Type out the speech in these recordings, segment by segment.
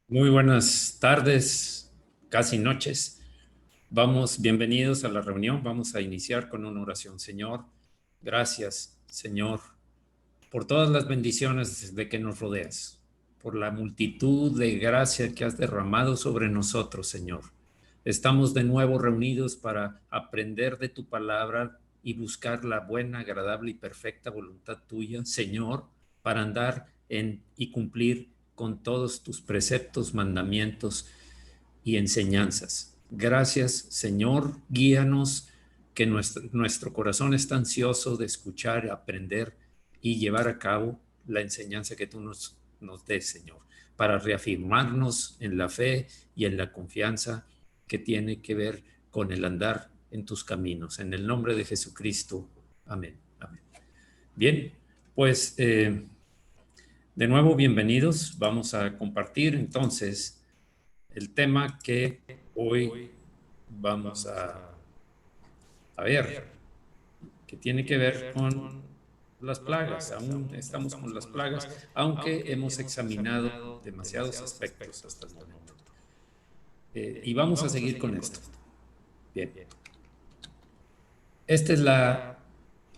Muy buenas tardes, casi noches. Bienvenidos a la reunión. Vamos a iniciar con una oración. Señor, gracias, Señor, por todas las bendiciones de que nos rodeas, por la multitud de gracia que has derramado sobre nosotros, Señor. Estamos de nuevo reunidos para aprender de tu palabra y buscar la buena, agradable y perfecta voluntad tuya, Señor, para andar en y cumplir con todos tus preceptos, mandamientos y enseñanzas. Gracias, Señor, guíanos, que nuestro corazón está ansioso de escuchar, aprender y llevar a cabo la enseñanza que tú nos des, Señor, para reafirmarnos en la fe y en la confianza que tiene que ver con el andar en tus caminos. En el nombre de Jesucristo. Amén. Amén. Bien, pues de nuevo, bienvenidos. Vamos a compartir entonces el tema que hoy vamos a ver, que tiene que ver con las plagas. Aún estamos con las plagas, aunque hemos examinado demasiados aspectos hasta el momento. Y vamos a seguir con esto. Bien. Esta es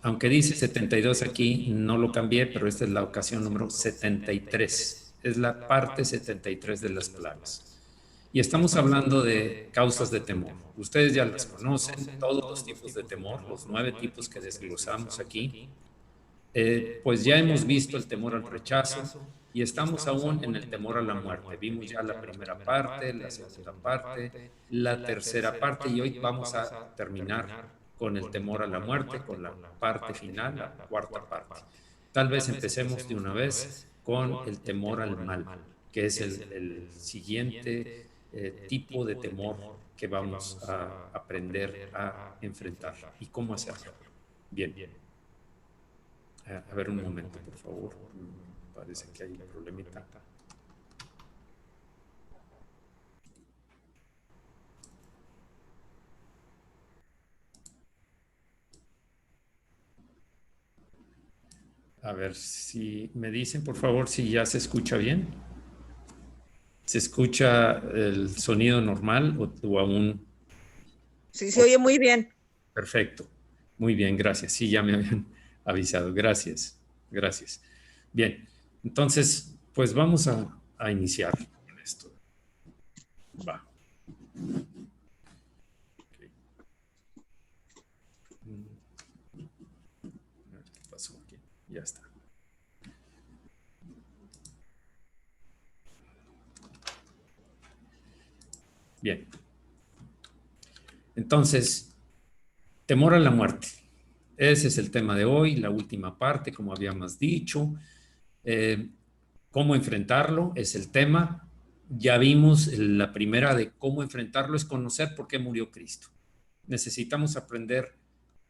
aunque dice 72 aquí, no lo cambié, pero esta es la ocasión número 73. Es la parte 73 de las plagas. Y estamos hablando de causas de temor. Ustedes ya las conocen, todos los tipos de temor, los 9 tipos que desglosamos aquí. Pues ya hemos visto el temor al rechazo y estamos aún en el temor a la muerte. Vimos ya la primera parte, la segunda parte, la tercera parte y hoy vamos a terminar con el temor a la muerte, con la parte final, la cuarta parte. Tal vez empecemos de una vez con el temor al mal, que es el siguiente tipo de temor que vamos a aprender a enfrentar y cómo hacerlo. Bien. A ver un momento, por favor. Parece que hay un problemita. A ver si me dicen, por favor, si ya se escucha bien. ¿Se escucha el sonido normal o aún? Sí, se oye muy bien. Perfecto. Muy bien, gracias. Sí, ya me habían avisado. Gracias. Gracias. Bien. Entonces, pues vamos a iniciar con esto. Va. Okay. A ver qué pasó aquí. Ya está. Bien. Entonces, temor a la muerte. Ese es el tema de hoy, la última parte, como habíamos dicho. ¿Cómo enfrentarlo? Es el tema. Ya vimos la primera de cómo enfrentarlo, es conocer por qué murió Cristo. Necesitamos aprender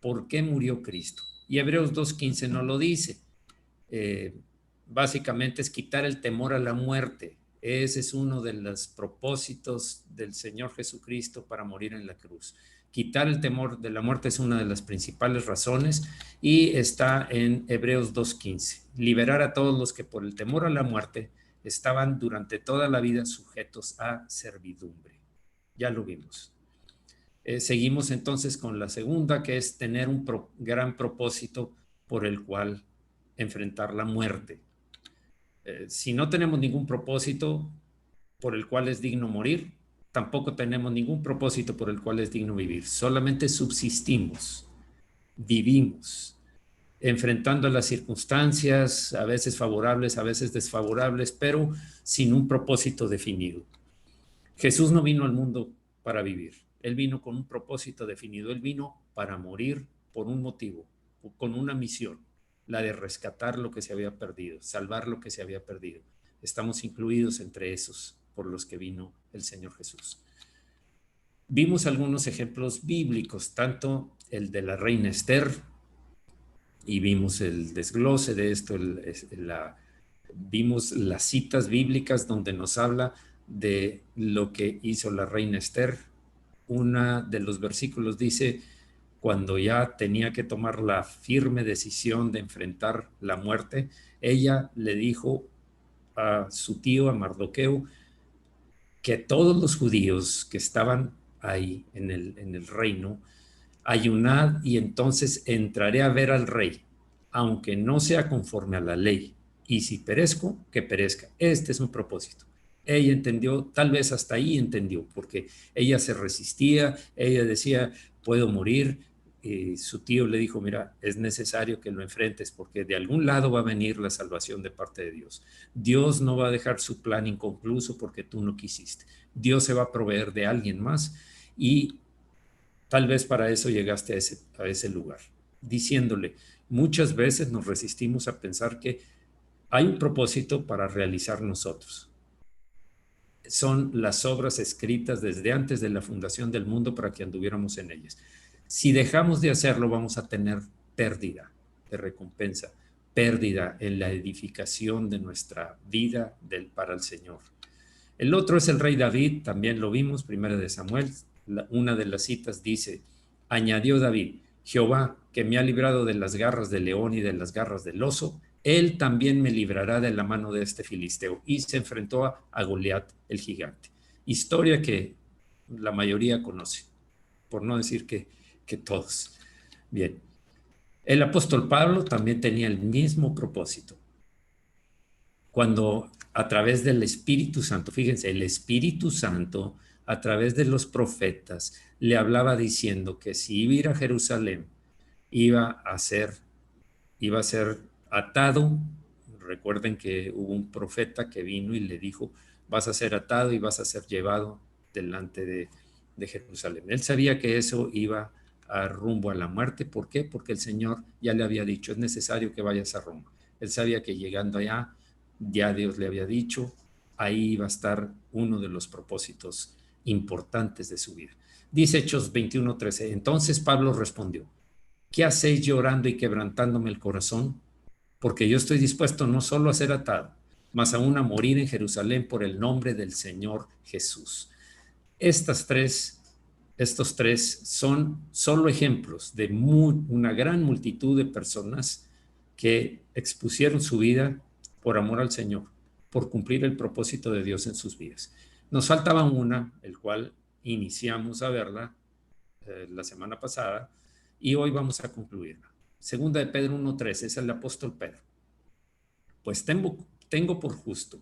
por qué murió Cristo. Y Hebreos 2.15 nos lo dice. Eh, Básicamente es quitar el temor a la muerte. Ese es uno de los propósitos del Señor Jesucristo para morir en la cruz. Quitar el temor de la muerte es una de las principales razones y está en Hebreos 2.15. Liberar a todos los que por el temor a la muerte estaban durante toda la vida sujetos a servidumbre. Ya lo vimos. Seguimos entonces con la segunda, que es tener un gran propósito por el cual enfrentar la muerte. Si no tenemos ningún propósito por el cual es digno morir, tampoco tenemos ningún propósito por el cual es digno vivir. Solamente subsistimos, vivimos, enfrentando las circunstancias, a veces favorables, a veces desfavorables, pero sin un propósito definido. Jesús no vino al mundo para vivir, Él vino con un propósito definido, Él vino para morir por un motivo, con una misión, la de rescatar lo que se había perdido, salvar lo que se había perdido. Estamos incluidos entre esos por los que vino el Señor Jesús. Vimos algunos ejemplos bíblicos, tanto el de la reina Esther, y vimos el desglose de esto, vimos las citas bíblicas donde nos habla de lo que hizo la reina Esther. Una de los versículos dice, cuando ya tenía que tomar la firme decisión de enfrentar la muerte, ella le dijo a su tío, a Mardoqueo, que todos los judíos que estaban ahí en el reino, ayunad y entonces entraré a ver al rey, aunque no sea conforme a la ley, y si perezco, que perezca. Este es un propósito. Ella entendió, tal vez hasta ahí entendió, porque ella se resistía, ella decía, puedo morir. Y su tío le dijo, mira, es necesario que lo enfrentes porque de algún lado va a venir la salvación de parte de Dios. Dios no va a dejar su plan inconcluso porque tú no quisiste. Dios se va a proveer de alguien más y tal vez para eso llegaste a ese lugar, diciéndole, muchas veces nos resistimos a pensar que hay un propósito para realizar nosotros. Son las obras escritas desde antes de la fundación del mundo para que anduviéramos en ellas. Si dejamos de hacerlo, vamos a tener pérdida de recompensa, pérdida en la edificación de nuestra vida para el Señor. El otro es el rey David, también lo vimos, primera de Samuel, una de las citas dice, añadió David, Jehová, que me ha librado de las garras del león y de las garras del oso, él también me librará de la mano de este filisteo. Y se enfrentó a Goliat, el gigante. Historia que la mayoría conoce, por no decir que todos. Bien, el apóstol Pablo también tenía el mismo propósito. Cuando a través del Espíritu Santo, fíjense, el Espíritu Santo a través de los profetas le hablaba diciendo que si iba a ir a Jerusalén, iba a ser atado. Recuerden que hubo un profeta que vino y le dijo, vas a ser atado y vas a ser llevado delante de Jerusalén. Él sabía que eso iba a rumbo a la muerte. ¿Por qué? Porque el Señor ya le había dicho, es necesario que vayas a Roma. Él sabía que llegando allá, ya Dios le había dicho, ahí iba a estar uno de los propósitos importantes de su vida. Dice Hechos 21:13, entonces Pablo respondió, ¿qué hacéis llorando y quebrantándome el corazón? Porque yo estoy dispuesto no solo a ser atado, mas aún a morir en Jerusalén por el nombre del Señor Jesús. Estos tres son solo ejemplos de una gran multitud de personas que expusieron su vida por amor al Señor, por cumplir el propósito de Dios en sus vidas. Nos faltaba una, el cual iniciamos a verla la semana pasada, y hoy vamos a concluirla. Segunda de Pedro 1:13, es el apóstol Pedro. Pues tengo por justo,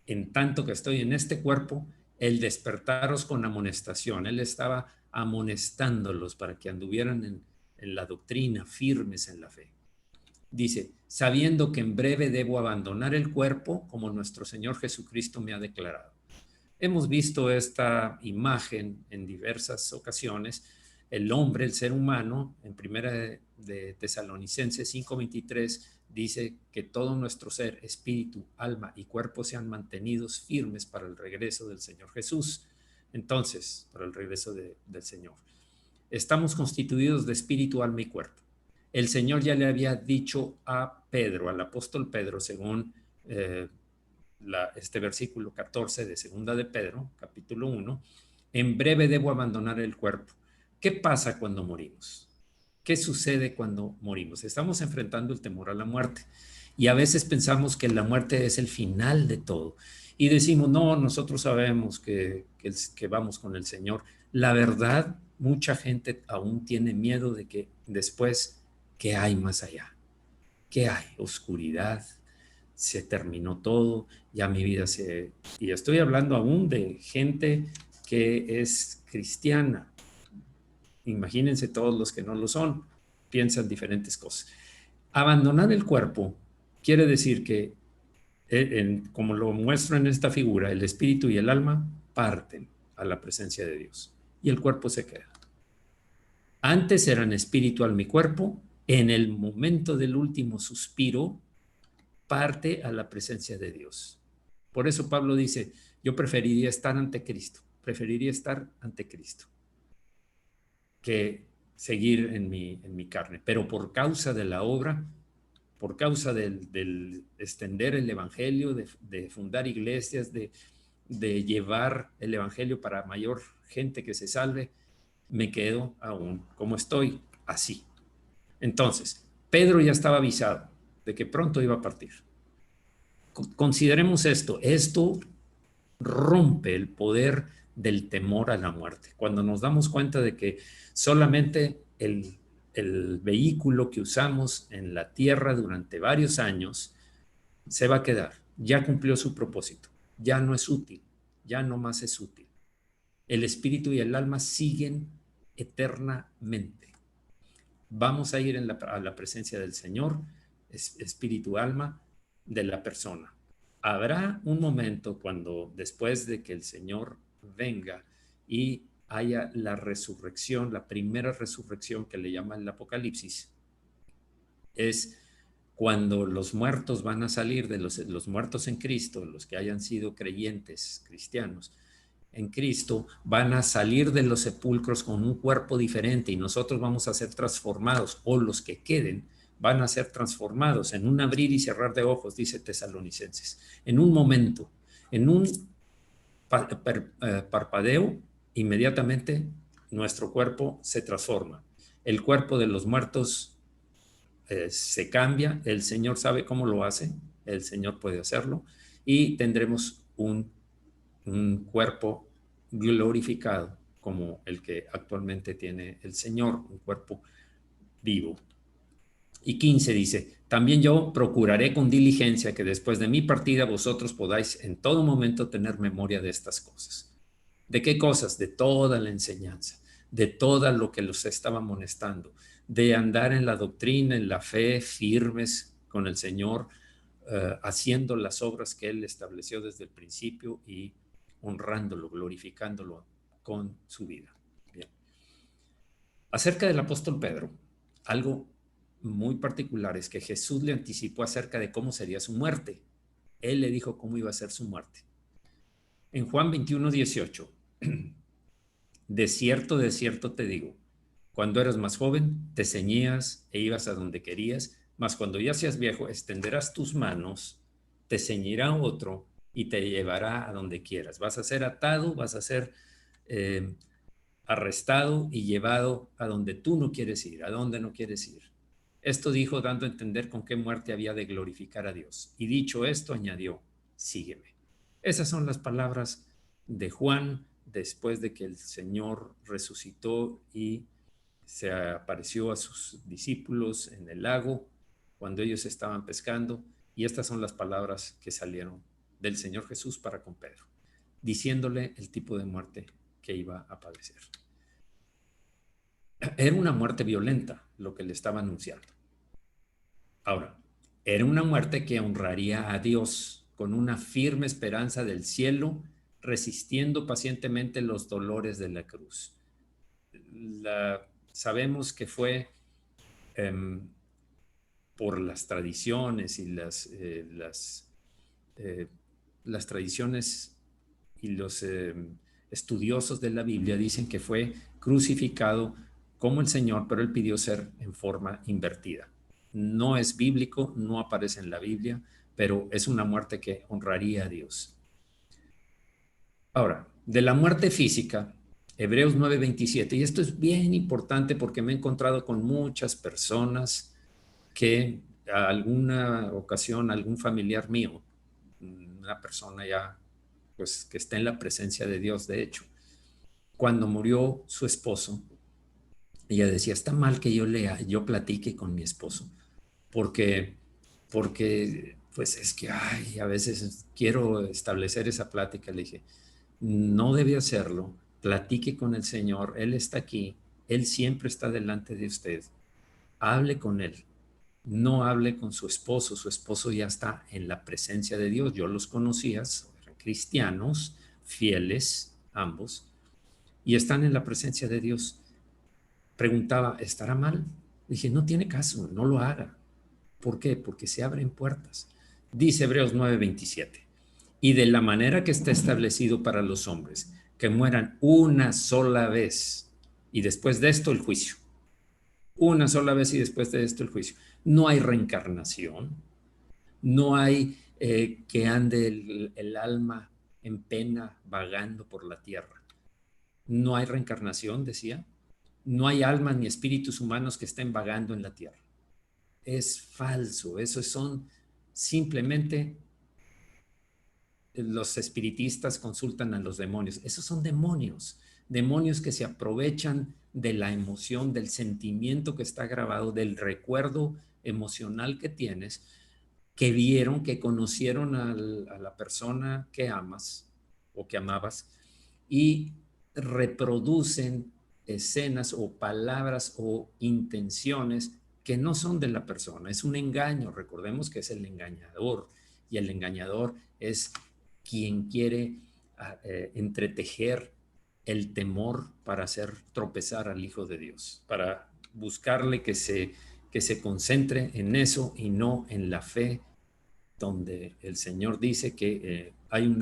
en tanto que estoy en este cuerpo, el despertaros con amonestación. Él estaba amonestándolos para que anduvieran en la doctrina, firmes en la fe. Dice, sabiendo que en breve debo abandonar el cuerpo, como nuestro Señor Jesucristo me ha declarado. Hemos visto esta imagen en diversas ocasiones. El hombre, el ser humano, en primera de Tesalonicenses 5:23, dice que todo nuestro ser, espíritu, alma y cuerpo sean mantenidos firmes para el regreso del Señor Jesús. Entonces, para el regreso del Señor. Estamos constituidos de espíritu, alma y cuerpo. El Señor ya le había dicho a Pedro, al apóstol Pedro, según este versículo 14 de segunda de Pedro, capítulo 1, en breve debo abandonar el cuerpo. ¿Qué pasa cuando morimos? ¿Qué sucede cuando morimos? Estamos enfrentando el temor a la muerte y a veces pensamos que la muerte es el final de todo y decimos, no, nosotros sabemos que vamos con el Señor. La verdad, mucha gente aún tiene miedo de que después, ¿qué hay más allá? ¿Qué hay? Oscuridad, se terminó todo, ya mi vida se... Y estoy hablando aún de gente que es cristiana. Imagínense todos los que no lo son, piensan diferentes cosas. Abandonar el cuerpo quiere decir que, como lo muestro en esta figura, el espíritu y el alma parten a la presencia de Dios y el cuerpo se queda. Antes eran espíritu, alma y cuerpo, en el momento del último suspiro, parte a la presencia de Dios. Por eso Pablo dice, yo preferiría estar ante Cristo que seguir en mi carne, pero por causa de la obra, por causa del extender el evangelio, de fundar iglesias, de llevar el evangelio para mayor gente que se salve, me quedo aún como estoy, así. Entonces, Pedro ya estaba avisado de que pronto iba a partir. Consideremos esto rompe el poder del temor a la muerte. Cuando nos damos cuenta de que solamente el vehículo que usamos en la tierra durante varios años se va a quedar, ya cumplió su propósito, ya no es útil, ya no más es útil. El espíritu y el alma siguen eternamente. Vamos a ir a la presencia del Señor, espíritu, alma, de la persona. Habrá un momento cuando después de que el Señor venga y haya la resurrección, la primera resurrección que le llama el Apocalipsis, es cuando los muertos van a salir de los muertos en Cristo, los que hayan sido creyentes cristianos en Cristo, van a salir de los sepulcros con un cuerpo diferente y nosotros vamos a ser transformados, o los que queden van a ser transformados en un abrir y cerrar de ojos, dice Tesalonicenses, en un momento, en un parpadeo, inmediatamente nuestro cuerpo se transforma. El cuerpo de los muertos se cambia, el Señor sabe cómo lo hace, el Señor puede hacerlo, y tendremos un cuerpo glorificado como el que actualmente tiene el Señor, un cuerpo vivo. Y 15 dice, también yo procuraré con diligencia que después de mi partida vosotros podáis en todo momento tener memoria de estas cosas. ¿De qué cosas? De toda la enseñanza, de todo lo que los estaba amonestando, de andar en la doctrina, en la fe, firmes con el Señor, haciendo las obras que Él estableció desde el principio y honrándolo, glorificándolo con su vida. Bien. Acerca del apóstol Pedro, algo muy particular es que Jesús le anticipó acerca de cómo sería su muerte. Él le dijo cómo iba a ser su muerte. En Juan 21:18, de cierto te digo, cuando eras más joven, te ceñías e ibas a donde querías, mas cuando ya seas viejo, extenderás tus manos, te ceñirá otro y te llevará a donde quieras. Vas a ser atado, vas a ser arrestado y llevado a donde tú no quieres ir, a donde no quieres ir. Esto dijo dando a entender con qué muerte había de glorificar a Dios. Y dicho esto, añadió, sígueme. Esas son las palabras de Juan después de que el Señor resucitó y se apareció a sus discípulos en el lago cuando ellos estaban pescando. Y estas son las palabras que salieron del Señor Jesús para con Pedro, diciéndole el tipo de muerte que iba a padecer. Era una muerte violenta lo que le estaba anunciando. Ahora, era una muerte que honraría a Dios con una firme esperanza del cielo, resistiendo pacientemente los dolores de la cruz. Sabemos que fue por las tradiciones y las tradiciones y los estudiosos de la Biblia dicen que fue crucificado como el Señor, pero él pidió ser en forma invertida. No es bíblico, no aparece en la Biblia, pero es una muerte que honraría a Dios. Ahora, de la muerte física, Hebreos 9:27, y esto es bien importante porque me he encontrado con muchas personas que a alguna ocasión, algún familiar mío, una persona ya, pues que está en la presencia de Dios, de hecho, cuando murió su esposo, ella decía, está mal que yo platique con mi esposo, porque, porque pues es que, ay, a veces quiero establecer esa plática. Le dije, no debe hacerlo, platique con el Señor, Él está aquí, Él siempre está delante de usted, hable con Él. No hable con su esposo ya está en la presencia de Dios. Yo los conocía, eran cristianos, fieles, ambos, y están en la presencia de Dios. Preguntaba, ¿estará mal? Dije, no tiene caso, no lo haga. ¿Por qué? Porque se abren puertas. Dice Hebreos 9:27, y de la manera que está establecido para los hombres, que mueran una sola vez, y después de esto el juicio. Una sola vez y después de esto el juicio. No hay reencarnación, no hay que ande el alma en pena vagando por la tierra. No hay reencarnación, decía. No hay almas ni espíritus humanos que estén vagando en la tierra. Es falso, eso son simplemente los espiritistas consultan a los demonios. Esos son demonios, demonios que se aprovechan de la emoción, del sentimiento que está grabado, del recuerdo emocional que tienes, que vieron, que conocieron a la persona que amas o que amabas y reproducen escenas o palabras o intenciones que no son de la persona. Es un engaño. Recordemos que es el engañador, y el engañador es quien quiere entretejer el temor para hacer tropezar al Hijo de Dios, para buscarle que se concentre en eso y no en la fe, donde el Señor dice que hay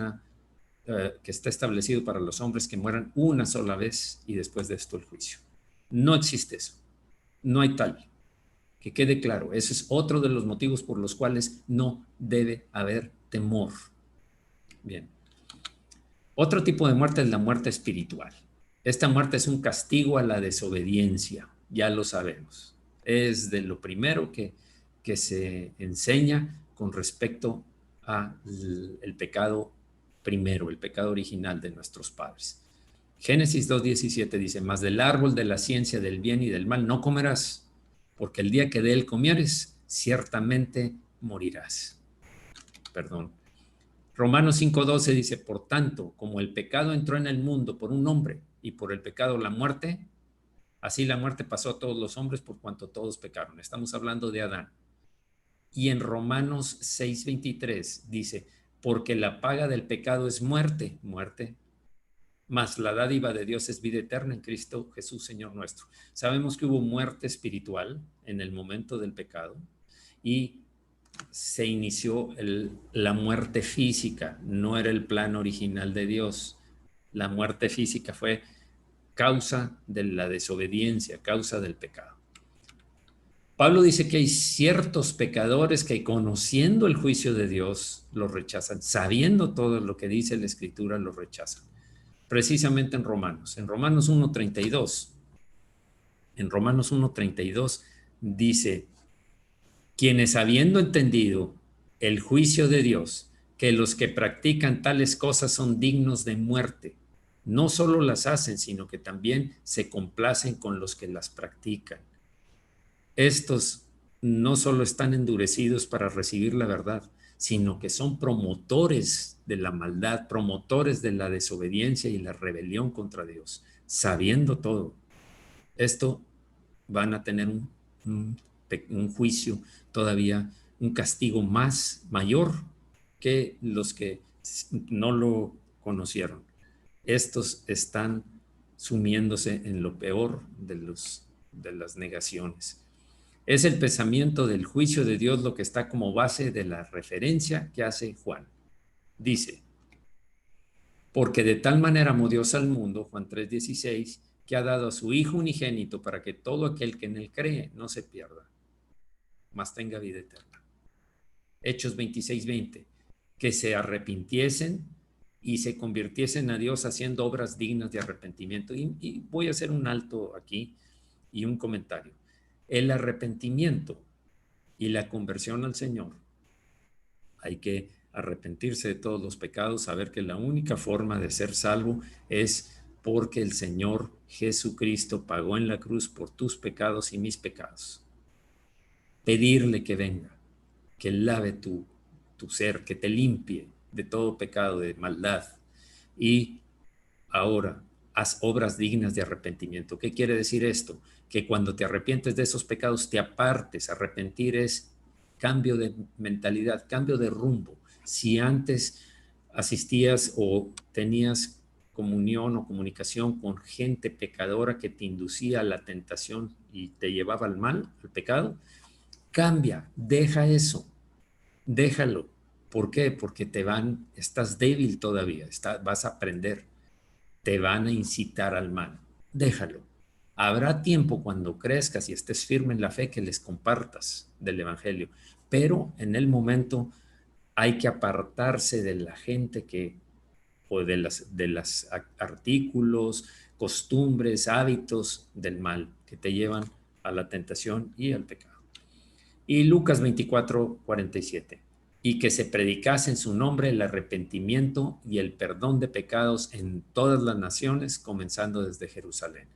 que está establecido para los hombres que mueran una sola vez y después de esto el juicio. No existe eso, no hay tal. Que quede claro, ese es otro de los motivos por los cuales no debe haber temor. Bien. Otro tipo de muerte es la muerte espiritual. Esta muerte es un castigo a la desobediencia, ya lo sabemos. Es de lo primero que se enseña con respecto al pecado primero, el pecado original de nuestros padres. Génesis 2:17 dice: mas del árbol de la ciencia del bien y del mal no comerás, porque el día que de él comieres, ciertamente morirás. Perdón. Romanos 5:12 dice: por tanto, como el pecado entró en el mundo por un hombre, y por el pecado la muerte, así la muerte pasó a todos los hombres por cuanto todos pecaron. Estamos hablando de Adán. Y en Romanos 6:23 dice: porque la paga del pecado es muerte, muerte, mas la dádiva de Dios es vida eterna en Cristo Jesús, Señor nuestro. Sabemos que hubo muerte espiritual en el momento del pecado y se inició la muerte física. No era el plan original de Dios. La muerte física fue causa de la desobediencia, causa del pecado. Pablo dice que hay ciertos pecadores que, conociendo el juicio de Dios, lo rechazan, sabiendo todo lo que dice la Escritura, lo rechazan. Precisamente en Romanos 1:32. En Romanos 1:32 dice: quienes, habiendo entendido el juicio de Dios, que los que practican tales cosas son dignos de muerte, no solo las hacen, sino que también se complacen con los que las practican. Estos no solo están endurecidos para recibir la verdad, sino que son promotores de la maldad, promotores de la desobediencia y la rebelión contra Dios, sabiendo todo. Esto van a tener un juicio todavía, un castigo mayor que los que no lo conocieron. Estos están sumiéndose en lo peor de las negaciones. Es el pensamiento del juicio de Dios lo que está como base de la referencia que hace Juan. Dice: porque de tal manera amó Dios al mundo, Juan 3:16, que ha dado a su Hijo unigénito para que todo aquel que en él cree no se pierda, mas tenga vida eterna. Hechos 26:20, que se arrepintiesen y se convirtiesen a Dios haciendo obras dignas de arrepentimiento. Y voy a hacer un alto aquí y un comentario. El arrepentimiento y la conversión al Señor, hay que arrepentirse de todos los pecados, saber que la única forma de ser salvo es porque el Señor Jesucristo pagó en la cruz por tus pecados y mis pecados. Pedirle que venga, que lave tu ser, que te limpie de todo pecado, de maldad. Y ahora, haz obras dignas de arrepentimiento. ¿Qué quiere decir esto? Que cuando te arrepientes de esos pecados, te apartes. Arrepentir es cambio de mentalidad, cambio de rumbo. Si antes asistías o tenías comunión o comunicación con gente pecadora que te inducía a la tentación y te llevaba al mal, al pecado, cambia, deja eso, déjalo. ¿Por qué? Porque estás débil todavía, vas a aprender, te van a incitar al mal. Déjalo. Habrá tiempo cuando crezcas y estés firme en la fe que les compartas del Evangelio, pero en el momento hay que apartarse de la gente o de las artículos, costumbres, hábitos del mal que te llevan a la tentación y al pecado. Y Lucas 24:47. y que se predicase en su nombre el arrepentimiento y el perdón de pecados en todas las naciones, comenzando desde Jerusalén.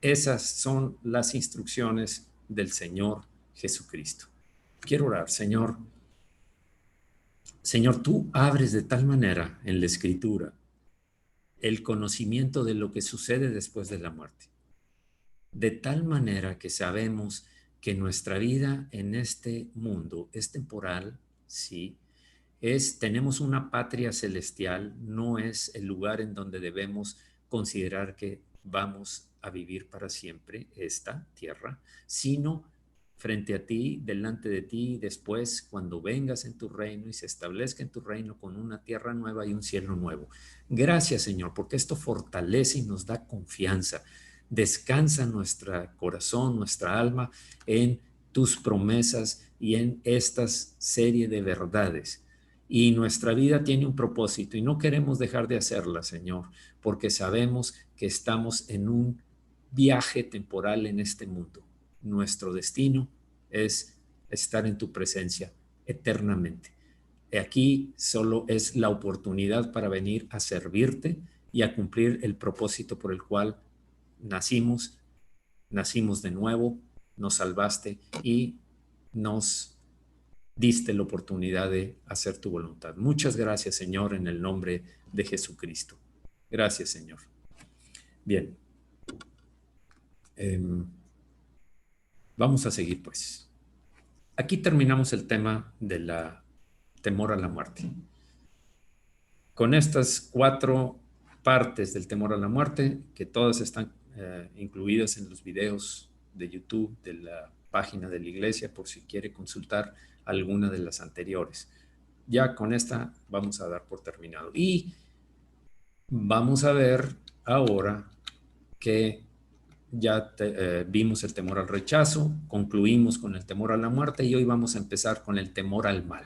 Esas son las instrucciones del Señor Jesucristo. Quiero orar, Señor. Señor, tú abres de tal manera en la Escritura el conocimiento de lo que sucede después de la muerte. De tal manera que sabemos que nuestra vida en este mundo es temporal, sí, tenemos una patria celestial, no es el lugar en donde debemos considerar que vamos a vivir para siempre esta tierra, sino frente a ti, delante de ti, después cuando vengas en tu reino y se establezca en tu reino con una tierra nueva y un cielo nuevo. Gracias, Señor, porque esto fortalece y nos da confianza. Descansa nuestro corazón, nuestra alma en tus promesas y en esta serie de verdades. Y nuestra vida tiene un propósito y no queremos dejar de hacerla, Señor, porque sabemos que estamos en un viaje temporal en este mundo. Nuestro destino es estar en tu presencia eternamente. Aquí solo es la oportunidad para venir a servirte y a cumplir el propósito por el cual nacimos de nuevo, nos salvaste y nos diste la oportunidad de hacer tu voluntad. Muchas gracias, Señor, en el nombre de Jesucristo. Gracias, Señor. Bien. Vamos a seguir, pues. Aquí terminamos el tema de la temor a la muerte. Con estas 4 partes del temor a la muerte, que todas están incluidas en los videos de YouTube de la página de la iglesia, por si quiere consultar alguna de las anteriores. Ya con esta vamos a dar por terminado. Y vamos a ver ahora que ya vimos el temor al rechazo, concluimos con el temor a la muerte y hoy vamos a empezar con el temor al mal.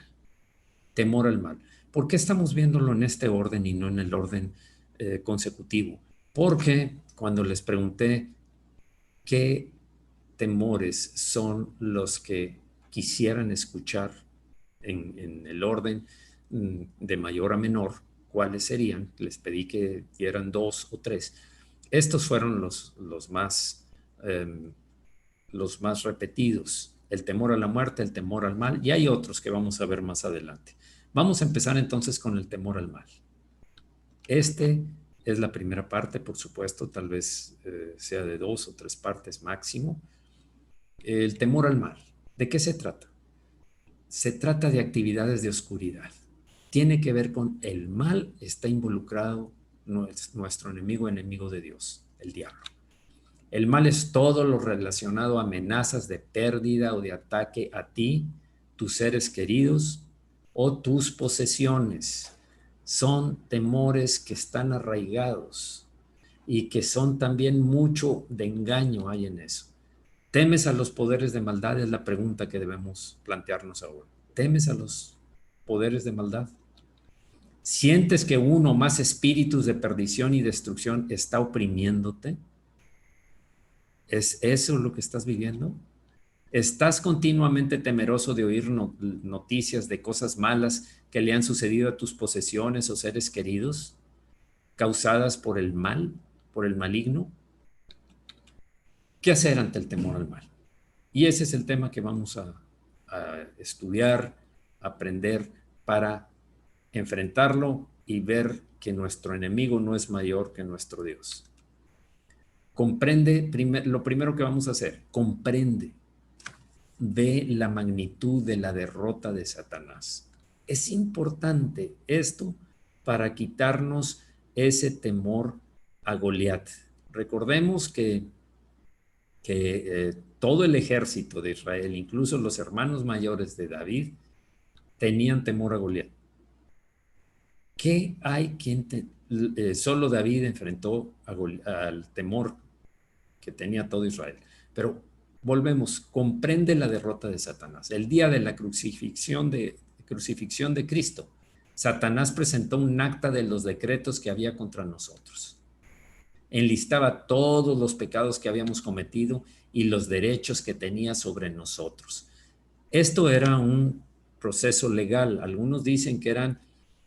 Temor al mal. ¿Por qué estamos viéndolo en este orden y no en el orden consecutivo? Porque cuando les pregunté qué temores son los que quisieran escuchar en el orden de mayor a menor, ¿cuáles serían? Les pedí que dieran 2 o 3. Estos fueron los más repetidos. El temor a la muerte, el temor al mal, y hay otros que vamos a ver más adelante. Vamos a empezar entonces con el temor al mal. Este es la primera parte, por supuesto, tal vez sea de 2 o 3 partes máximo. El temor al mal. ¿De qué se trata? Se trata de actividades de oscuridad. Tiene que ver con el mal, está involucrado nuestro enemigo de Dios, el diablo. El mal es todo lo relacionado a amenazas de pérdida o de ataque a ti, tus seres queridos o tus posesiones. Son temores que están arraigados y que son también mucho de engaño hay en eso. ¿Temes a los poderes de maldad? Es la pregunta que debemos plantearnos ahora. ¿Temes a los poderes de maldad? ¿Sientes que uno o más espíritus de perdición y destrucción está oprimiéndote? ¿Es eso lo que estás viviendo? ¿Estás continuamente temeroso de oír noticias de cosas malas que le han sucedido a tus posesiones o seres queridos, causadas por el mal, por el maligno? ¿Qué hacer ante el temor al mal? Y ese es el tema que vamos a estudiar, aprender para enfrentarlo y ver que nuestro enemigo no es mayor que nuestro Dios. Comprende, lo primero que vamos a hacer, comprende, ve la magnitud de la derrota de Satanás. Es importante esto para quitarnos ese temor a Goliat. Recordemos que todo el ejército de Israel, incluso los hermanos mayores de David, tenían temor a Goliat. ¿Qué hay quien solo David enfrentó al temor que tenía todo Israel? Pero volvemos, comprende la derrota de Satanás. El día de la crucifixión de Cristo, Satanás presentó un acta de los decretos que había contra nosotros. Enlistaba todos los pecados que habíamos cometido y los derechos que tenía sobre nosotros. Esto era un proceso legal. Algunos dicen que eran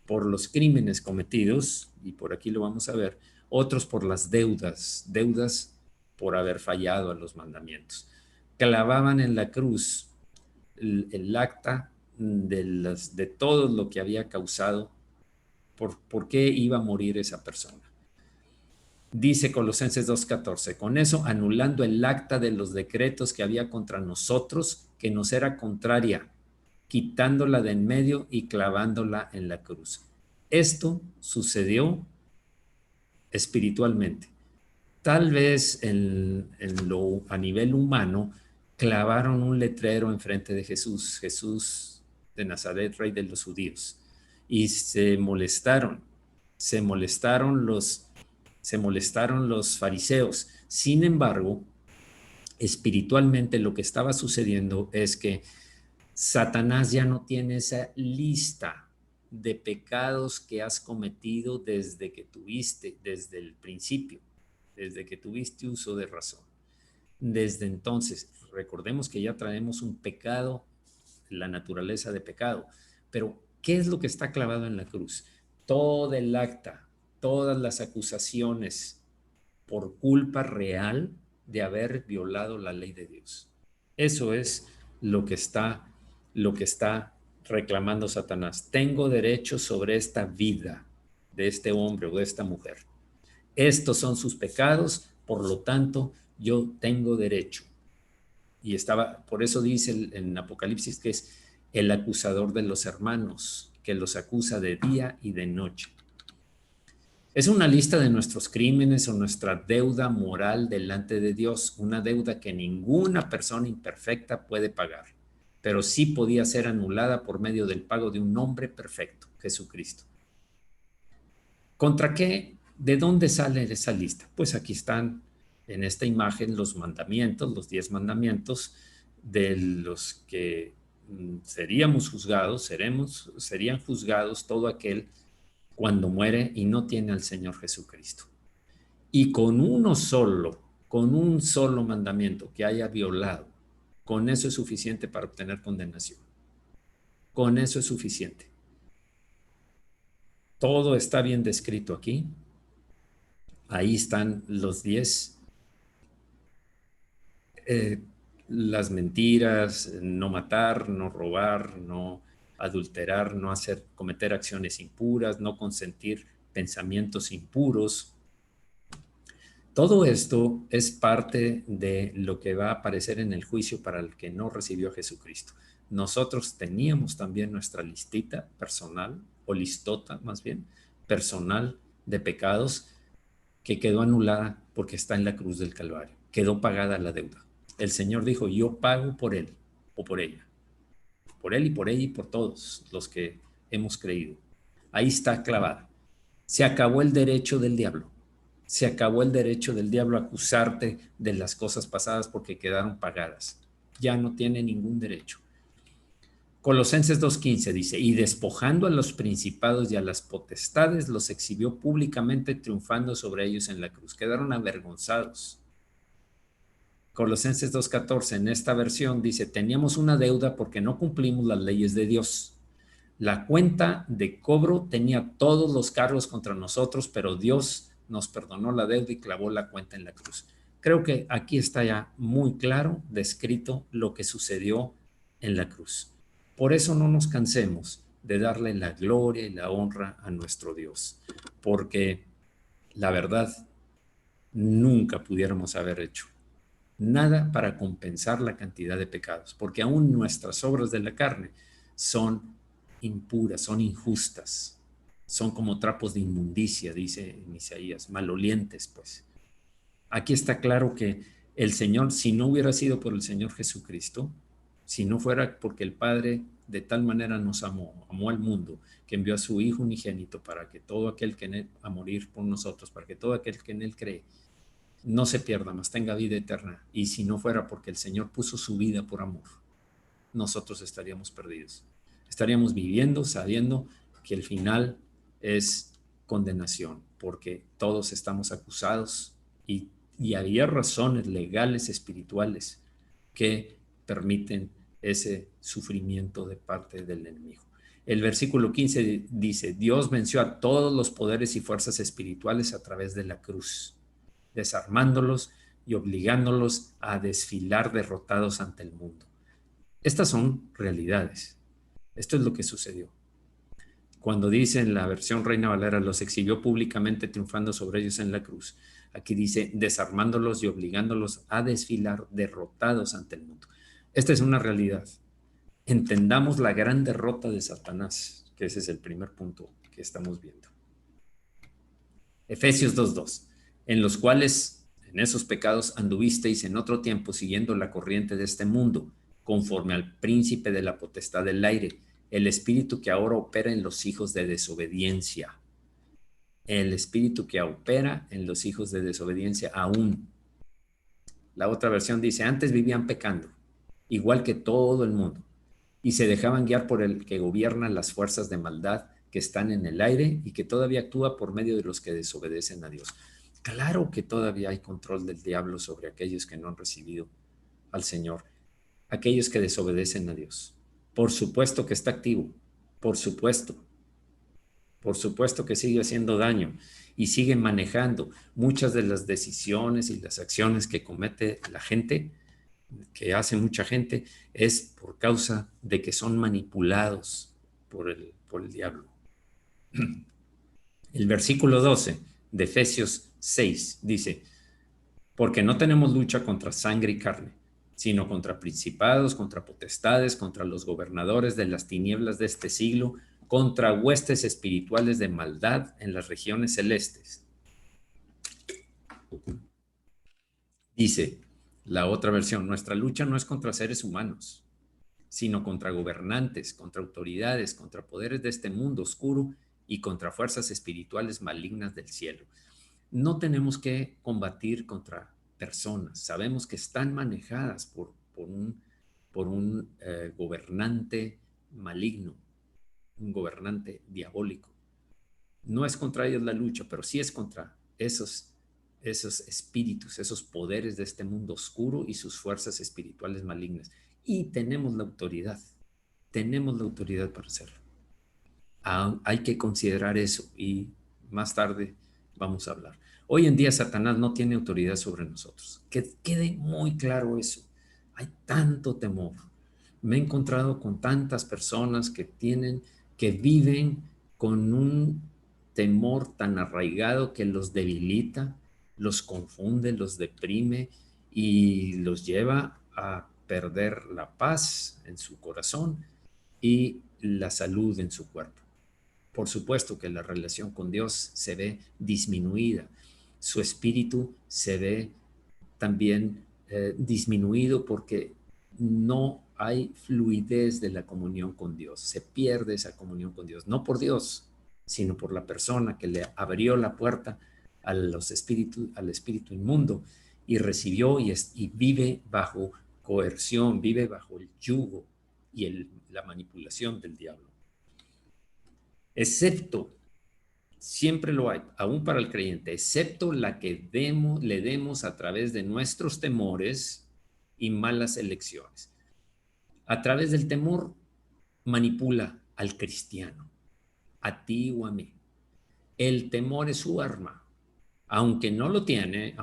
por los crímenes cometidos, y por aquí lo vamos a ver, otros por las deudas por haber fallado a los mandamientos. Clavaban en la cruz el acta de todo lo que había causado, por qué iba a morir esa persona. Dice Colosenses 2:14, con eso anulando el acta de los decretos que había contra nosotros, que nos era contraria, quitándola de en medio y clavándola en la cruz. Esto sucedió espiritualmente. Tal vez a nivel humano clavaron un letrero enfrente de Jesús, Jesús de Nazaret, rey de los judíos, y se molestaron los fariseos. Sin embargo, espiritualmente lo que estaba sucediendo es que Satanás ya no tiene esa lista de pecados que has cometido desde el principio, desde que tuviste uso de razón. Desde entonces, recordemos que ya traemos un pecado, la naturaleza de pecado, pero ¿qué es lo que está clavado en la cruz? Todo el acta, todas las acusaciones por culpa real de haber violado la ley de Dios. Eso es lo que está reclamando Satanás. Tengo derecho sobre esta vida de este hombre o de esta mujer. Estos son sus pecados, por lo tanto, yo tengo derecho. Y por eso dice en Apocalipsis que es el acusador de los hermanos, que los acusa de día y de noche. Es una lista de nuestros crímenes o nuestra deuda moral delante de Dios, una deuda que ninguna persona imperfecta puede pagar, pero sí podía ser anulada por medio del pago de un hombre perfecto, Jesucristo. ¿Contra qué? ¿De dónde sale esa lista? Pues aquí están en esta imagen los mandamientos, los 10 mandamientos de los que serían juzgados todo aquel cuando muere y no tiene al Señor Jesucristo. Y con un solo mandamiento que haya violado, con eso es suficiente para obtener condenación. Con eso es suficiente. Todo está bien descrito aquí. Ahí están los 10. Las mentiras, no matar, no robar, no adulterar, no cometer acciones impuras, no consentir pensamientos impuros. Todo esto es parte de lo que va a aparecer en el juicio para el que no recibió a Jesucristo. Nosotros teníamos también nuestra listita personal, o listota más bien, personal de pecados que quedó anulada porque está en la cruz del Calvario. Quedó pagada la deuda. El Señor dijo, yo pago por él o por ella. Por él y por ella y por todos los que hemos creído. Ahí está clavada. Se acabó el derecho del diablo. Se acabó el derecho del diablo a acusarte de las cosas pasadas porque quedaron pagadas. Ya no tiene ningún derecho. Colosenses 2:15 dice, y despojando a los principados y a las potestades, los exhibió públicamente triunfando sobre ellos en la cruz. Quedaron avergonzados. Colosenses 2:14 en esta versión dice, teníamos una deuda porque no cumplimos las leyes de Dios. La cuenta de cobro tenía todos los cargos contra nosotros, pero Dios nos perdonó la deuda y clavó la cuenta en la cruz. Creo que aquí está ya muy claro descrito lo que sucedió en la cruz. Por eso no nos cansemos de darle la gloria y la honra a nuestro Dios, porque la verdad nunca pudiéramos haber hecho nada para compensar la cantidad de pecados, porque aún nuestras obras de la carne son impuras, son injustas, son como trapos de inmundicia, dice en Isaías, malolientes, pues. Aquí está claro que el Señor, si no hubiera sido por el Señor Jesucristo, si no fuera porque el Padre de tal manera nos amó al mundo, que envió a su Hijo unigénito para que todo aquel que en él, a morir por nosotros, para que todo aquel que en él cree, no se pierda, mas tenga vida eterna. Y si no fuera porque el Señor puso su vida por amor, nosotros estaríamos perdidos. Estaríamos viviendo sabiendo que el final es condenación, porque todos estamos acusados y había razones legales, espirituales, que permiten ese sufrimiento de parte del enemigo. El versículo 15 dice, Dios venció a todos los poderes y fuerzas espirituales a través de la cruz, desarmándolos y obligándolos a desfilar derrotados ante el mundo. Estas son realidades. Esto es lo que sucedió. Cuando dice en la versión Reina Valera, los exhibió públicamente triunfando sobre ellos en la cruz. Aquí dice, desarmándolos y obligándolos a desfilar derrotados ante el mundo. Esta es una realidad. Entendamos la gran derrota de Satanás, que ese es el primer punto que estamos viendo. Efesios 2:2, en los cuales, en esos pecados anduvisteis en otro tiempo siguiendo la corriente de este mundo, conforme al príncipe de la potestad del aire, el espíritu que ahora opera en los hijos de desobediencia. El espíritu que opera en los hijos de desobediencia aún. La otra versión dice, antes vivían pecando, igual que todo el mundo, y se dejaban guiar por el que gobierna las fuerzas de maldad que están en el aire y que todavía actúa por medio de los que desobedecen a Dios. Claro que todavía hay control del diablo sobre aquellos que no han recibido al Señor, aquellos que desobedecen a Dios. Por supuesto que está activo, por supuesto que sigue haciendo daño y sigue manejando muchas de las decisiones y las acciones que comete la gente, que hace mucha gente, es por causa de que son manipulados por el diablo. El versículo 12 de Efesios 6 dice, porque no tenemos lucha contra sangre y carne, sino contra principados, contra potestades, contra los gobernadores de las tinieblas de este siglo, contra huestes espirituales de maldad en las regiones celestes. Dice la otra versión, nuestra lucha no es contra seres humanos, sino contra gobernantes, contra autoridades, contra poderes de este mundo oscuro y contra fuerzas espirituales malignas del cielo. No tenemos que combatir contra personas, sabemos que están manejadas por un gobernante maligno, un gobernante diabólico. No es contra ellos la lucha, pero sí es contra esos espíritus, esos poderes de este mundo oscuro y sus fuerzas espirituales malignas. Y tenemos la autoridad para hacerlo. Hay que considerar eso y más tarde vamos a hablar. Hoy en día Satanás no tiene autoridad sobre nosotros. Que quede muy claro eso. Hay tanto temor. Me he encontrado con tantas personas que viven con un temor tan arraigado que los debilita, los confunde, los deprime y los lleva a perder la paz en su corazón y la salud en su cuerpo. Por supuesto que la relación con Dios se ve disminuida, su espíritu se ve también disminuido porque no hay fluidez de la comunión con Dios, se pierde esa comunión con Dios, no por Dios, sino por la persona que le abrió la puerta al espíritu inmundo y recibió y vive bajo coerción, vive bajo el yugo y la manipulación del diablo. Excepto, siempre lo hay, aún para el creyente, excepto la que le demos a través de nuestros temores y malas elecciones. A través del temor manipula al cristiano, a ti o a mí. El temor es su arma, aunque no tiene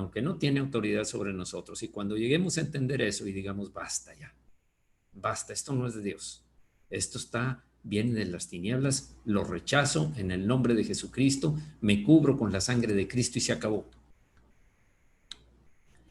autoridad sobre nosotros. Y cuando lleguemos a entender eso y digamos, basta ya, basta, esto no es de Dios, esto viene de las tinieblas, lo rechazo en el nombre de Jesucristo, me cubro con la sangre de Cristo y se acabó.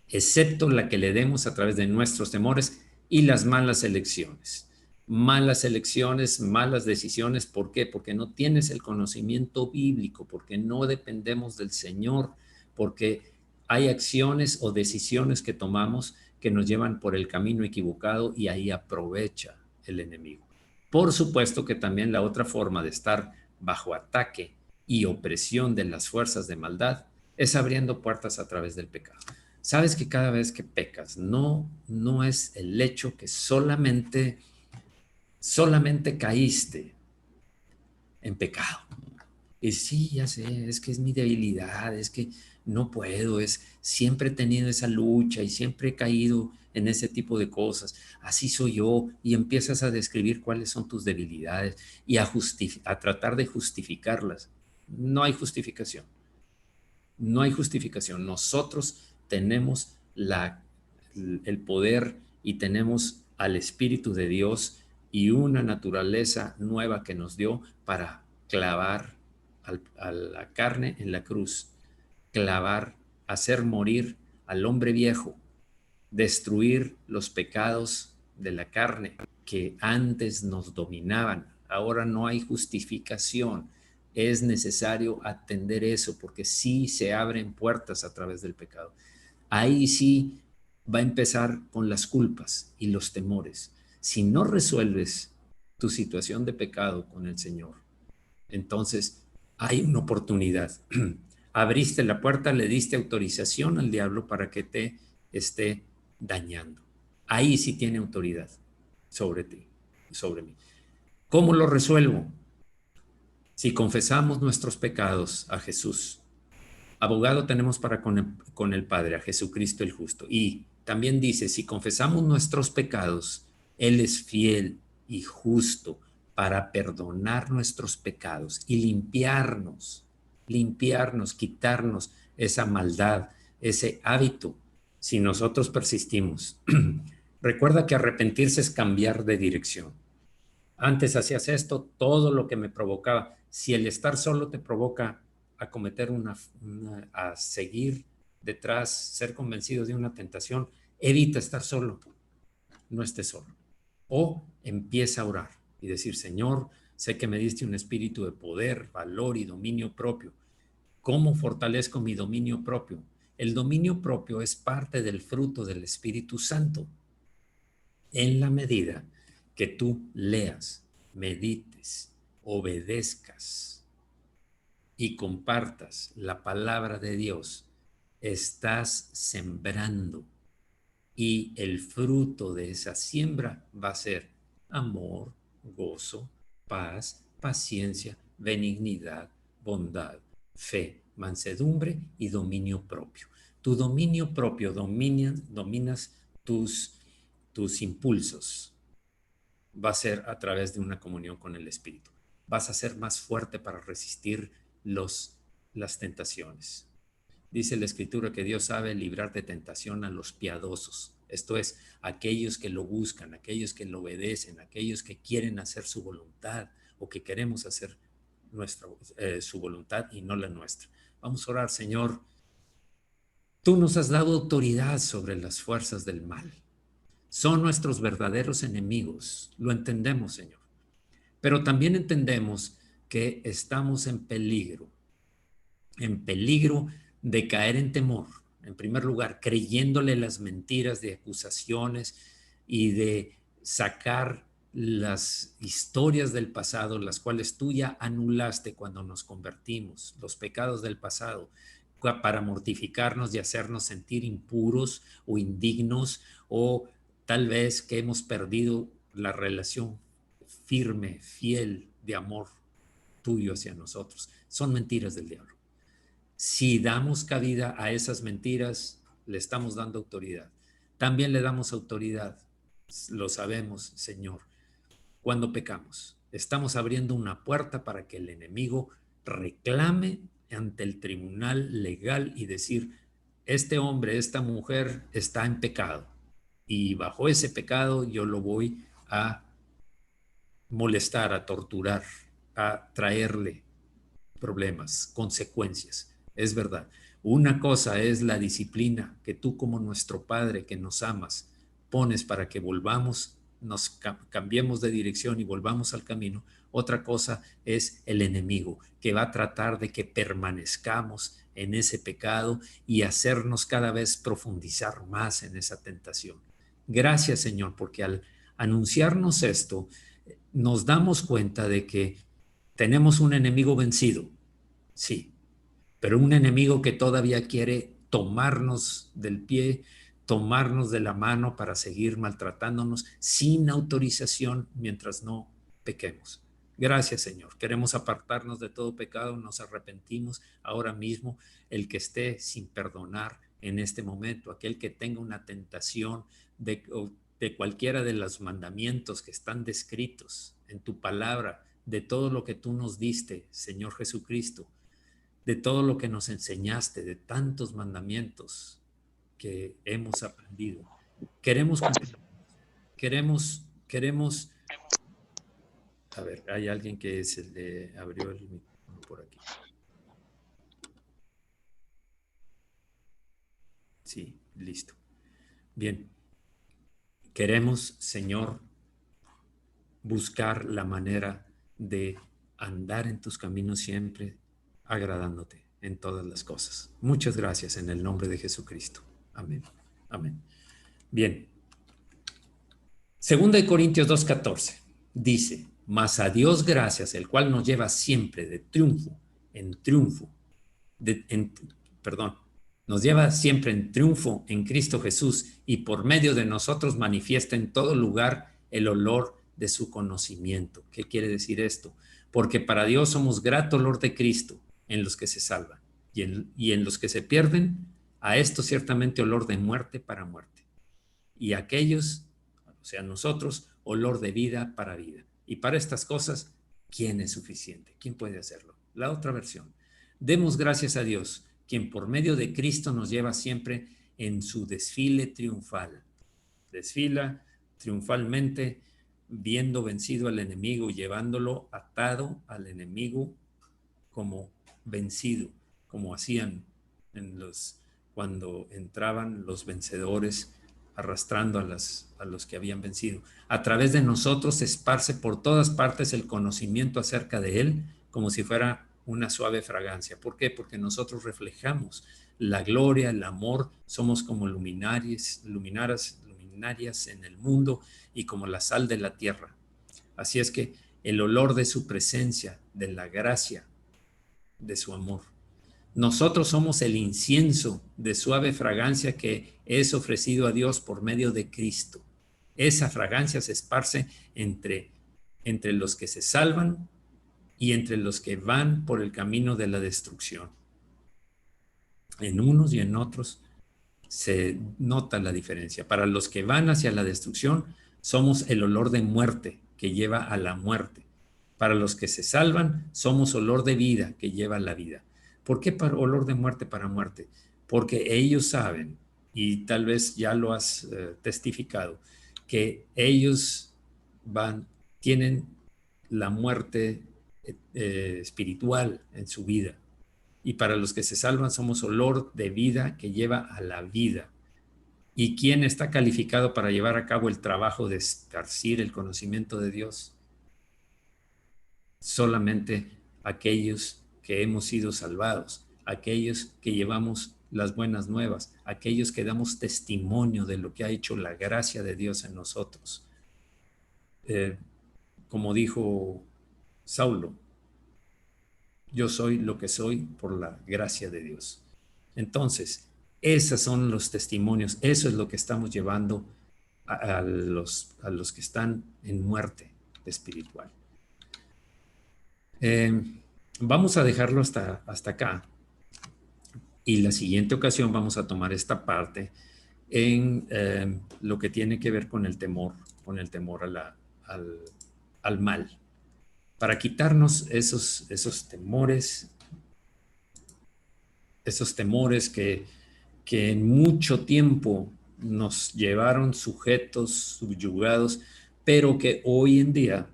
Excepto la que le demos a través de nuestros temores y las malas elecciones. Malas elecciones, malas decisiones, ¿por qué? Porque no tienes el conocimiento bíblico, porque no dependemos del Señor, porque hay acciones o decisiones que tomamos que nos llevan por el camino equivocado y ahí aprovecha el enemigo. Por supuesto que también la otra forma de estar bajo ataque y opresión de las fuerzas de maldad es abriendo puertas a través del pecado. Sabes que cada vez que pecas, no es el hecho que solamente caíste en pecado. Y sí, ya sé, es que es mi debilidad, es que no puedo, siempre he tenido esa lucha y siempre he caído en ese tipo de cosas. Así soy yo y empiezas a describir cuáles son tus debilidades y a tratar de justificarlas. No hay justificación, no hay justificación. Nosotros tenemos el poder y tenemos al Espíritu de Dios y una naturaleza nueva que nos dio para clavar a la carne en la cruz, clavar, hacer morir al hombre viejo, destruir los pecados de la carne que antes nos dominaban. Ahora no hay justificación. Es necesario atender eso porque sí se abren puertas a través del pecado. Ahí sí va a empezar con las culpas y los temores. Si no resuelves tu situación de pecado con el Señor, entonces hay una oportunidad. Abriste la puerta, le diste autorización al diablo para que te esté dañando. Ahí sí tiene autoridad sobre ti, sobre mí. ¿Cómo lo resuelvo? Si confesamos nuestros pecados a Jesús, abogado tenemos para con el Padre, a Jesucristo el justo. Y también dice, si confesamos nuestros pecados, Él es fiel y justo para perdonar nuestros pecados y limpiarnos, quitarnos esa maldad, ese hábito, si nosotros persistimos. Recuerda que arrepentirse es cambiar de dirección. Antes hacías esto, todo lo que me provocaba. Si el estar solo te provoca a cometer a seguir detrás, ser convencido de una tentación, evita estar solo, no estés solo. O empieza a orar y decir, Señor, sé que me diste un espíritu de poder, valor y dominio propio. ¿Cómo fortalezco mi dominio propio? El dominio propio es parte del fruto del Espíritu Santo. En la medida que tú leas, medites, obedezcas y compartas la palabra de Dios, estás sembrando y el fruto de esa siembra va a ser amor, gozo, paz, paciencia, benignidad, bondad, fe, mansedumbre y dominio propio. Tu dominio propio dominas tus impulsos. Va a ser a través de una comunión con el Espíritu. Vas a ser más fuerte para resistir las tentaciones. Dice la Escritura que Dios sabe librar de tentación a los piadosos, esto es, aquellos que lo buscan, aquellos que lo obedecen, aquellos que quieren hacer su voluntad o que queremos hacer su voluntad y no la nuestra. Vamos a orar, Señor. Tú nos has dado autoridad sobre las fuerzas del mal. Son nuestros verdaderos enemigos. Lo entendemos, Señor. Pero también entendemos que estamos en peligro de caer en temor. En primer lugar, creyéndole las mentiras de acusaciones y de sacar las historias del pasado, las cuales tú ya anulaste cuando nos convertimos, los pecados del pasado, para mortificarnos y hacernos sentir impuros o indignos, o tal vez que hemos perdido la relación firme, fiel de amor tuyo hacia nosotros. Son mentiras del diablo. Si damos cabida a esas mentiras, le estamos dando autoridad. También le damos autoridad, lo sabemos, Señor, cuando pecamos. Estamos abriendo una puerta para que el enemigo reclame ante el tribunal legal y decir, este hombre, esta mujer está en pecado y bajo ese pecado yo lo voy a molestar, a torturar, a traerle problemas, consecuencias. Es verdad. Una cosa es la disciplina que tú como nuestro Padre que nos amas pones para que volvamos, nos cambiemos de dirección y volvamos al camino. Otra cosa es el enemigo que va a tratar de que permanezcamos en ese pecado y hacernos cada vez profundizar más en esa tentación. Gracias, Señor, porque al anunciarnos esto, nos damos cuenta de que tenemos un enemigo vencido, sí, pero un enemigo que todavía quiere tomarnos del pie, tomarnos de la mano para seguir maltratándonos sin autorización mientras no pequemos. Gracias, Señor. Queremos apartarnos de todo pecado, nos arrepentimos ahora mismo. El que esté sin perdonar en este momento, aquel que tenga una tentación de cualquiera de los mandamientos que están descritos en tu palabra, de todo lo que tú nos diste, Señor Jesucristo, de todo lo que nos enseñaste, de tantos mandamientos que hemos aprendido. Queremos cumplir, queremos. A ver, hay alguien que se le abrió el micrófono por aquí. Sí, listo. Bien. Queremos, Señor, buscar la manera de andar en tus caminos siempre, agradándote en todas las cosas. Muchas gracias en el nombre de Jesucristo. Amén. Amén. Bien. Segunda de Corintios 2:14 dice, mas a Dios gracias, el cual nos lleva siempre de triunfo en triunfo, nos lleva siempre en triunfo en Cristo Jesús y por medio de nosotros manifiesta en todo lugar el olor de su conocimiento. ¿Qué quiere decir esto? Porque para Dios somos grato olor de Cristo en los que se salvan y en los que se pierden, a esto ciertamente olor de muerte para muerte. Y aquellos, o sea, nosotros, olor de vida para vida. Y para estas cosas, ¿quién es suficiente? ¿Quién puede hacerlo? La otra versión. Demos gracias a Dios, quien por medio de Cristo nos lleva siempre en su desfile triunfal. Desfila triunfalmente, viendo vencido al enemigo, llevándolo atado al enemigo como vencido, como hacían cuando entraban los vencedores arrastrando a los que habían vencido. A través de nosotros se esparce por todas partes el conocimiento acerca de Él, como si fuera una suave fragancia. ¿Por qué? Porque nosotros reflejamos la gloria, el amor, somos como luminarias en el mundo y como la sal de la tierra. Así es que el olor de su presencia, de la gracia, de su amor. Nosotros somos el incienso de suave fragancia que es ofrecido a Dios por medio de Cristo. Esa fragancia se esparce entre los que se salvan y entre los que van por el camino de la destrucción. En unos y en otros se nota la diferencia. Para los que van hacia la destrucción, somos el olor de muerte que lleva a la muerte. Para los que se salvan, somos olor de vida que lleva a la vida. ¿Por qué olor de muerte para muerte? Porque ellos saben, y tal vez ya lo has testificado, que ellos tienen la muerte espiritual en su vida. Y para los que se salvan somos olor de vida que lleva a la vida. ¿Y quién está calificado para llevar a cabo el trabajo de esparcir el conocimiento de Dios? Solamente aquellos que hemos sido salvados, aquellos que llevamos las buenas nuevas, aquellos que damos testimonio de lo que ha hecho la gracia de Dios en nosotros. Como dijo Saulo, yo soy lo que soy por la gracia de Dios. Entonces, esos son los testimonios, eso es lo que estamos llevando a los que están en muerte espiritual. Vamos a dejarlo hasta acá. Y la siguiente ocasión vamos a tomar esta parte en lo que tiene que ver con el temor al mal. Para quitarnos esos temores que en mucho tiempo nos llevaron sujetos, subyugados, pero que hoy en día,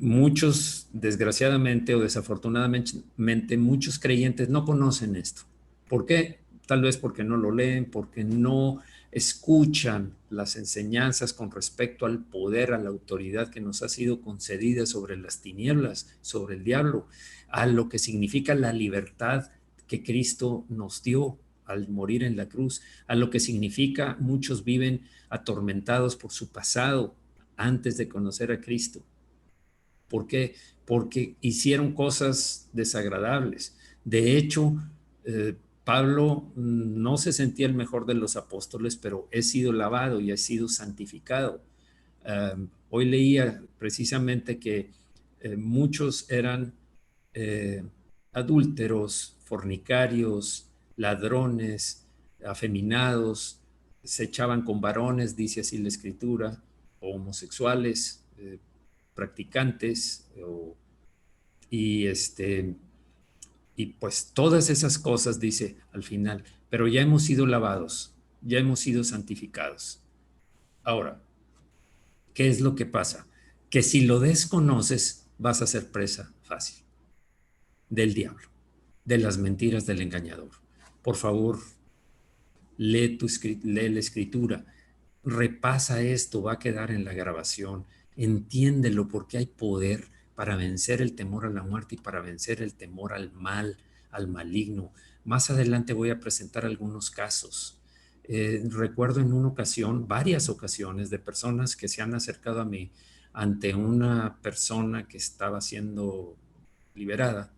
muchos, desgraciadamente o desafortunadamente, muchos creyentes no conocen esto. ¿Por qué? Tal vez porque no lo leen, porque no escuchan las enseñanzas con respecto al poder, a la autoridad que nos ha sido concedida sobre las tinieblas, sobre el diablo, a lo que significa la libertad que Cristo nos dio al morir en la cruz, a lo que significa muchos viven atormentados por su pasado antes de conocer a Cristo. ¿Por qué? Porque hicieron cosas desagradables. De hecho, Pablo no se sentía el mejor de los apóstoles, pero he sido lavado y he sido santificado. Hoy leía precisamente que muchos eran adúlteros, fornicarios, ladrones, afeminados, se echaban con varones, dice así la escritura, o homosexuales, practicantes, y y pues todas esas cosas dice al final, pero ya hemos sido lavados, ya hemos sido santificados. Ahora, ¿qué es lo que pasa? Que si lo desconoces, vas a ser presa fácil del diablo, de las mentiras del engañador. Por favor, lee la escritura, repasa esto, va a quedar en la grabación, entiéndelo porque hay poder para vencer el temor a la muerte y para vencer el temor al mal, al maligno. Más adelante voy a presentar algunos casos. Recuerdo en una ocasión, varias ocasiones, de personas que se han acercado a mí ante una persona que estaba siendo liberada.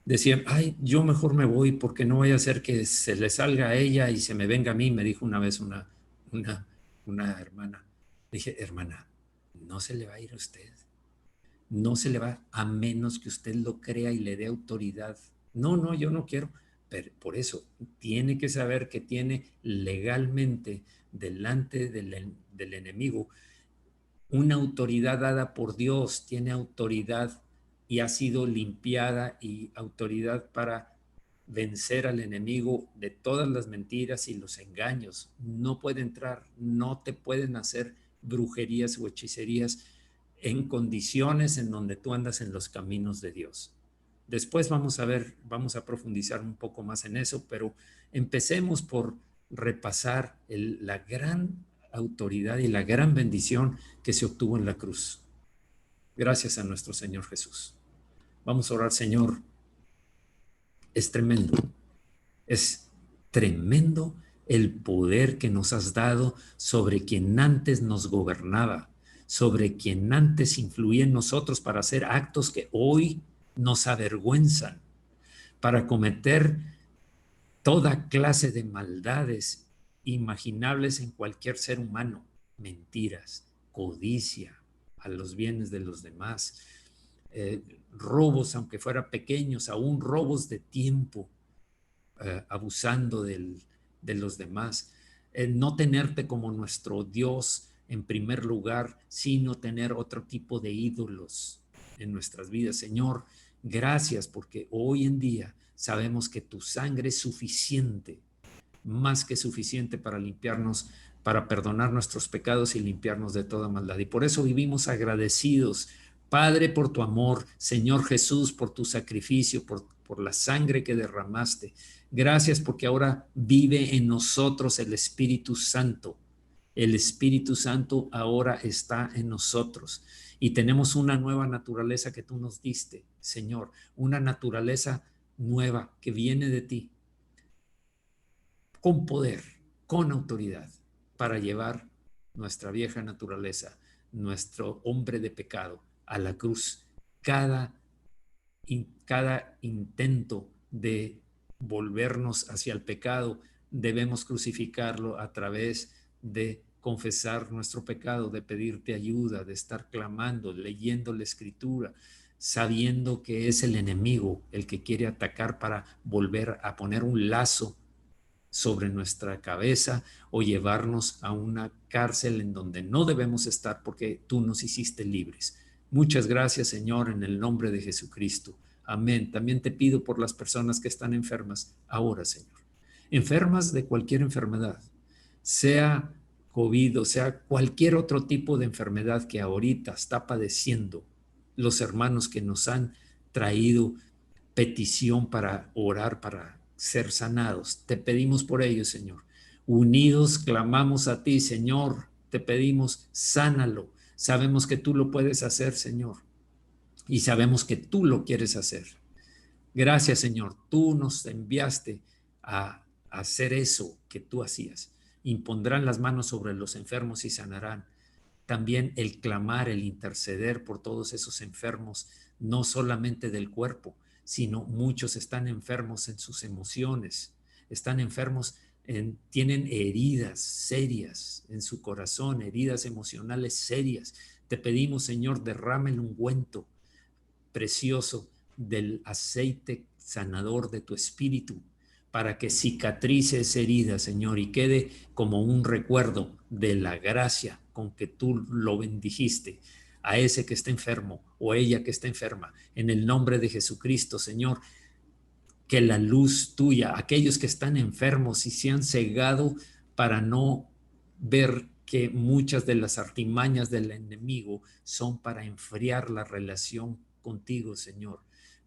Decían, ay, yo mejor me voy porque no vaya a ser que se le salga a ella y se me venga a mí, me dijo una vez una, una hermana. Dije, hermana, no se le va a ir a usted, no se le va a menos que usted lo crea y le dé autoridad. No, no, yo no quiero. Pero por eso tiene que saber que tiene legalmente delante del enemigo una autoridad dada por Dios, tiene autoridad y ha sido limpiada y autoridad para vencer al enemigo de todas las mentiras y los engaños. No puede entrar, no te pueden hacer brujerías o hechicerías en condiciones en donde tú andas en los caminos de Dios. Después vamos a ver, vamos a profundizar un poco más en eso, pero empecemos por repasar la gran autoridad y la gran bendición que se obtuvo en la cruz. Gracias a nuestro Señor Jesús. Vamos a orar, Señor. Es tremendo, es tremendo el poder que nos has dado sobre quien antes nos gobernaba, sobre quien antes influía en nosotros para hacer actos que hoy nos avergüenzan, para cometer toda clase de maldades imaginables en cualquier ser humano, mentiras, codicia a los bienes de los demás, robos, aunque fueran pequeños, aún robos de tiempo, abusando de los demás, no tenerte como nuestro Dios en primer lugar, sino tener otro tipo de ídolos en nuestras vidas. Señor, gracias porque hoy en día sabemos que tu sangre es suficiente, más que suficiente para limpiarnos, para perdonar nuestros pecados y limpiarnos de toda maldad. Y por eso vivimos agradecidos, Padre, por tu amor, Señor Jesús, por tu sacrificio, por la sangre que derramaste. Gracias porque ahora vive en nosotros el Espíritu Santo. El Espíritu Santo ahora está en nosotros y tenemos una nueva naturaleza que tú nos diste, Señor, una naturaleza nueva que viene de ti, con poder, con autoridad, para llevar nuestra vieja naturaleza, nuestro hombre de pecado, a la cruz. Cada, cada intento de volvernos hacia el pecado, debemos crucificarlo a través de confesar nuestro pecado, de pedirte ayuda, de estar clamando, leyendo la escritura, sabiendo que es el enemigo el que quiere atacar para volver a poner un lazo sobre nuestra cabeza o llevarnos a una cárcel en donde no debemos estar porque tú nos hiciste libres. Muchas gracias, Señor, en el nombre de Jesucristo. Amén. También te pido por las personas que están enfermas ahora, Señor. Enfermas de cualquier enfermedad, sea COVID o sea cualquier otro tipo de enfermedad que ahorita está padeciendo los hermanos que nos han traído petición para orar, para ser sanados. Te pedimos por ellos, Señor. Unidos clamamos a ti, Señor. Te pedimos, sánalo. Sabemos que tú lo puedes hacer, Señor. Y sabemos que tú lo quieres hacer. Gracias, Señor. Tú nos enviaste a hacer eso que tú hacías. Impondrán las manos sobre los enfermos y sanarán. También el clamar, el interceder por todos esos enfermos, no solamente del cuerpo, sino muchos están enfermos en sus emociones, están enfermos tienen heridas serias en su corazón, heridas emocionales serias. Te pedimos, Señor, derrame el ungüento precioso del aceite sanador de tu espíritu para que cicatrice esa herida, Señor, y quede como un recuerdo de la gracia con que tú lo bendijiste a ese que está enfermo o ella que está enferma. En el nombre de Jesucristo, Señor, que la luz tuya, aquellos que están enfermos y se han cegado para no ver que muchas de las artimañas del enemigo son para enfriar la relación contigo, Señor,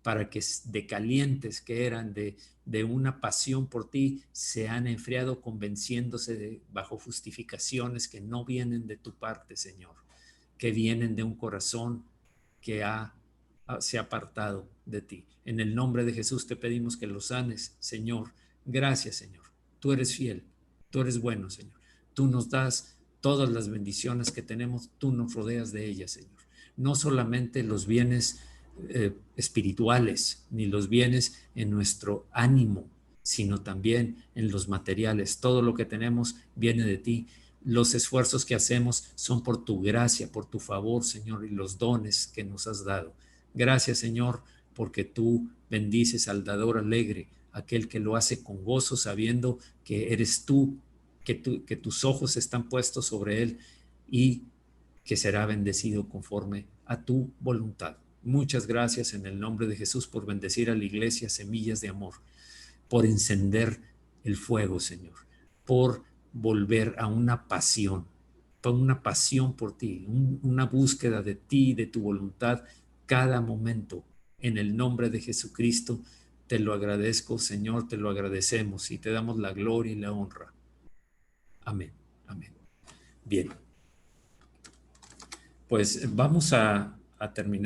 para que de calientes que eran de una pasión por ti se han enfriado convenciéndose bajo justificaciones que no vienen de tu parte, Señor, que vienen de un corazón que se ha apartado de ti. En el nombre de Jesús te pedimos que lo sanes, Señor. Gracias, Señor. Tú eres fiel, tú eres bueno, Señor. Tú nos das todas las bendiciones que tenemos, tú nos rodeas de ellas, Señor. No solamente los bienes espirituales, ni los bienes en nuestro ánimo, sino también en los materiales. Todo lo que tenemos viene de ti. Los esfuerzos que hacemos son por tu gracia, por tu favor, Señor, y los dones que nos has dado. Gracias, Señor, porque tú bendices al dador alegre, aquel que lo hace con gozo, sabiendo que eres tú, que tus ojos están puestos sobre él y que será bendecido conforme a tu voluntad. Muchas gracias en el nombre de Jesús por bendecir a la iglesia Semillas de Amor, por encender el fuego, Señor, por volver a una pasión por ti, una búsqueda de ti, de tu voluntad, cada momento. En el nombre de Jesucristo, te lo agradezco, Señor, te lo agradecemos y te damos la gloria y la honra. Amén, amén. Bien, pues vamos a terminar.